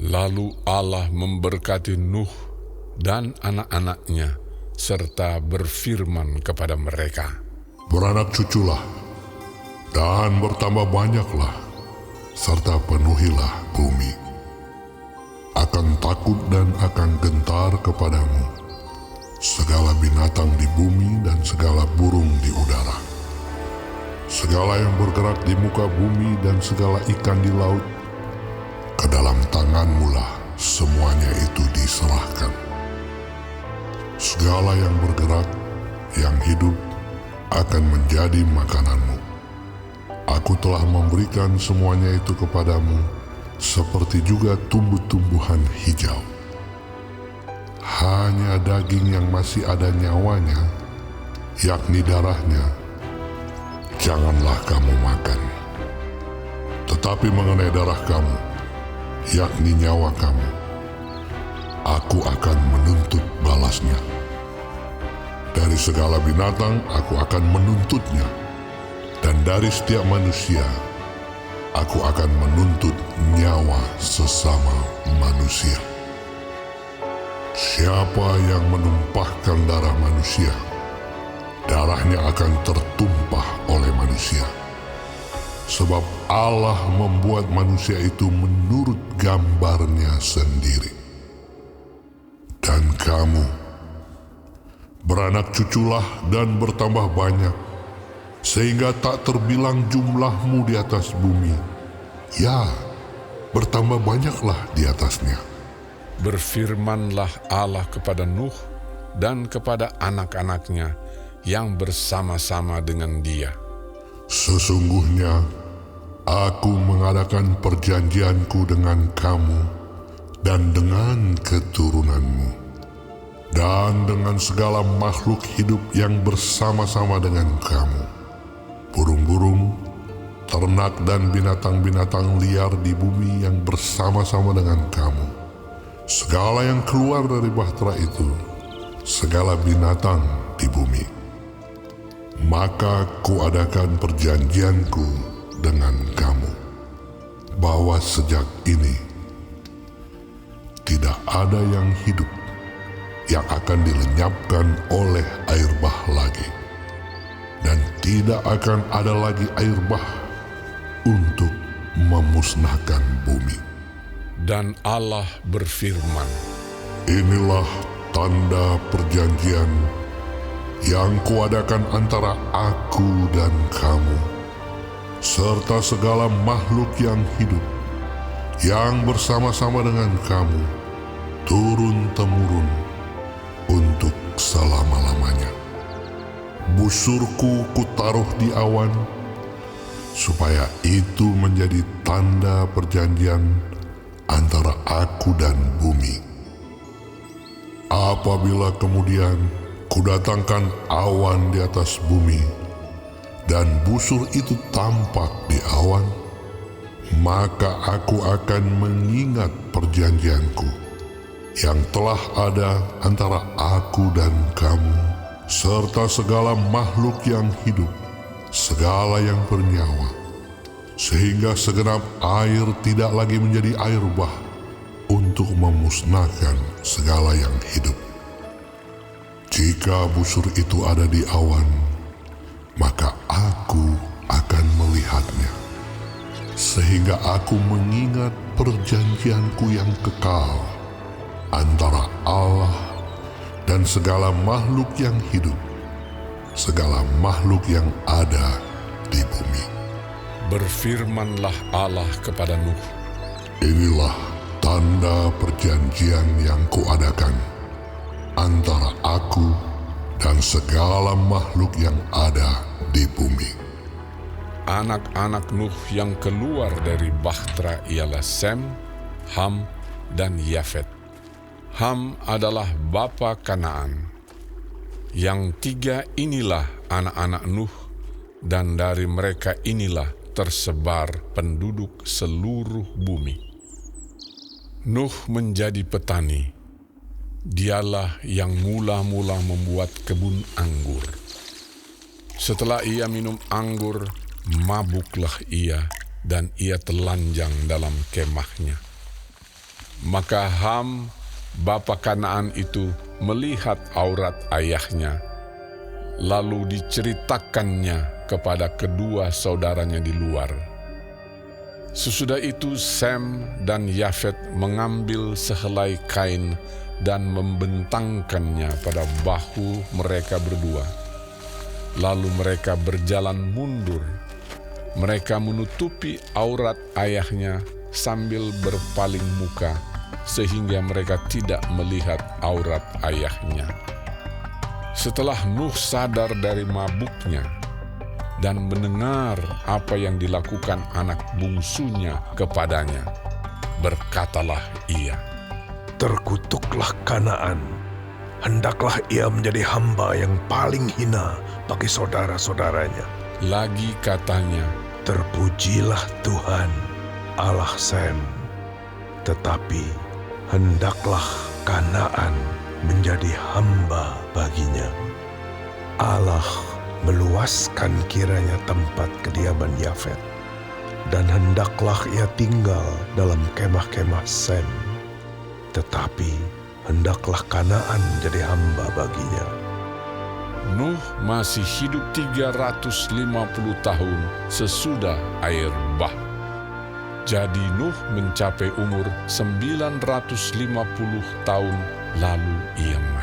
Lalu Allah memberkati Nuh dan anak-anaknya, serta berfirman kepada mereka, Beranak cuculah, dan bertambah banyaklah, serta penuhilah bumi. Akan takut dan akan gentar kepadamu segala binatang di bumi dan segala burung di udara. Segala yang bergerak di muka bumi dan segala ikan di laut, ke dalam tanganmu lah semuanya itu diserahkan. Segala yang bergerak, yang hidup, akan menjadi makananmu. Aku telah memberikan semuanya itu kepadamu, seperti juga tumbuh-tumbuhan hijau. Hanya daging yang masih ada nyawanya, yakni darahnya, janganlah kamu makan. Tetapi mengenai darah kamu, yakni nyawa kamu, aku akan menuntut balasnya. Dari segala binatang aku akan menuntutnya, dan dari setiap manusia aku akan menuntut nyawa sesama manusia. Siapa yang menumpahkan darah manusia, darahnya akan tertumpah oleh manusia. Sebab Allah membuat manusia itu menurut gambarnya sendiri. Dan kamu, beranak cuculah dan bertambah banyak, sehingga tak terbilang jumlahmu di atas bumi. Ya, bertambah banyaklah di atasnya. Berfirmanlah Allah kepada Nuh dan kepada anak-anaknya yang bersama-sama dengan dia. Sesungguhnya aku mengadakan perjanjianku dengan kamu dan dengan keturunanmu, dan dengan segala makhluk hidup yang bersama-sama dengan kamu, burung-burung, ternak dan binatang-binatang liar di bumi yang bersama-sama dengan kamu, segala yang keluar dari bahtera itu, segala binatang di bumi. Maka kuadakan perjanjianku dengan kamu, bahwa sejak ini tidak ada yang hidup yang akan dilenyapkan oleh air bah lagi, dan tidak akan ada lagi air bah untuk memusnahkan bumi. Dan Allah berfirman, Inilah tanda perjanjian yang kuadakan antara aku dan kamu, serta segala makhluk yang hidup, yang bersama-sama dengan kamu, turun-temurun, untuk selama-lamanya. Busurku kutaruh di awan, supaya itu menjadi tanda perjanjian antara aku dan bumi. Apabila kemudian kudatangkan awan di atas bumi, dan busur itu tampak di awan, maka aku akan mengingat perjanjianku yang telah ada antara aku dan kamu, serta segala makhluk yang hidup, segala yang bernyawa, sehingga segenap air tidak lagi menjadi air bah untuk memusnahkan segala yang hidup. Jika busur itu ada di awan, maka aku akan melihatnya, sehingga aku mengingat perjanjianku yang kekal antara Allah dan segala makhluk yang hidup, segala makhluk yang ada di bumi. berfirmanlah Allah kepada Nuh, Inilah tanda perjanjian yang kuadakan antara aku dan segala makhluk yang ada di bumi. anak-anak Nuh yang keluar dari bahtera ialah Sem, Ham, dan Yafet. Ham adalah bapa Kanaan. Yang tiga inilah anak-anak Nuh, dan dari mereka inilah tersebar penduduk seluruh bumi. Nuh menjadi petani. Dialah yang mula-mula membuat kebun anggur. Setelah ia minum anggur, mabuklah ia, dan ia telanjang dalam kemahnya. Maka Ham, bapa Kanaan itu, melihat aurat ayahnya, lalu diceritakannya kepada kedua saudaranya di luar. Sesudah itu Sem dan Yafet mengambil sehelai kain dan membentangkannya pada bahu mereka berdua. Lalu mereka berjalan mundur. Mereka menutupi aurat ayahnya sambil berpaling muka, sehingga mereka tidak melihat aurat ayahnya. Setelah Nuh sadar dari mabuknya dan mendengar apa yang dilakukan anak bungsunya kepadanya, berkatalah ia, "Terkutuklah Kanaan, hendaklah ia menjadi hamba yang paling hina bagi saudara-saudaranya." Lagi katanya, "Terpujilah Tuhan, Allah Sem, tetapi hendaklah Kanaan menjadi hamba baginya. Allah meluaskan kiranya tempat kediaman Yafet, dan hendaklah ia tinggal dalam kemah-kemah Sem, tetapi hendaklah Kanaan jadi hamba baginya." Nuh masih hidup 350 tahun sesudah air bah. Jadi Nuh mencapai umur 950 tahun lalu ia mati.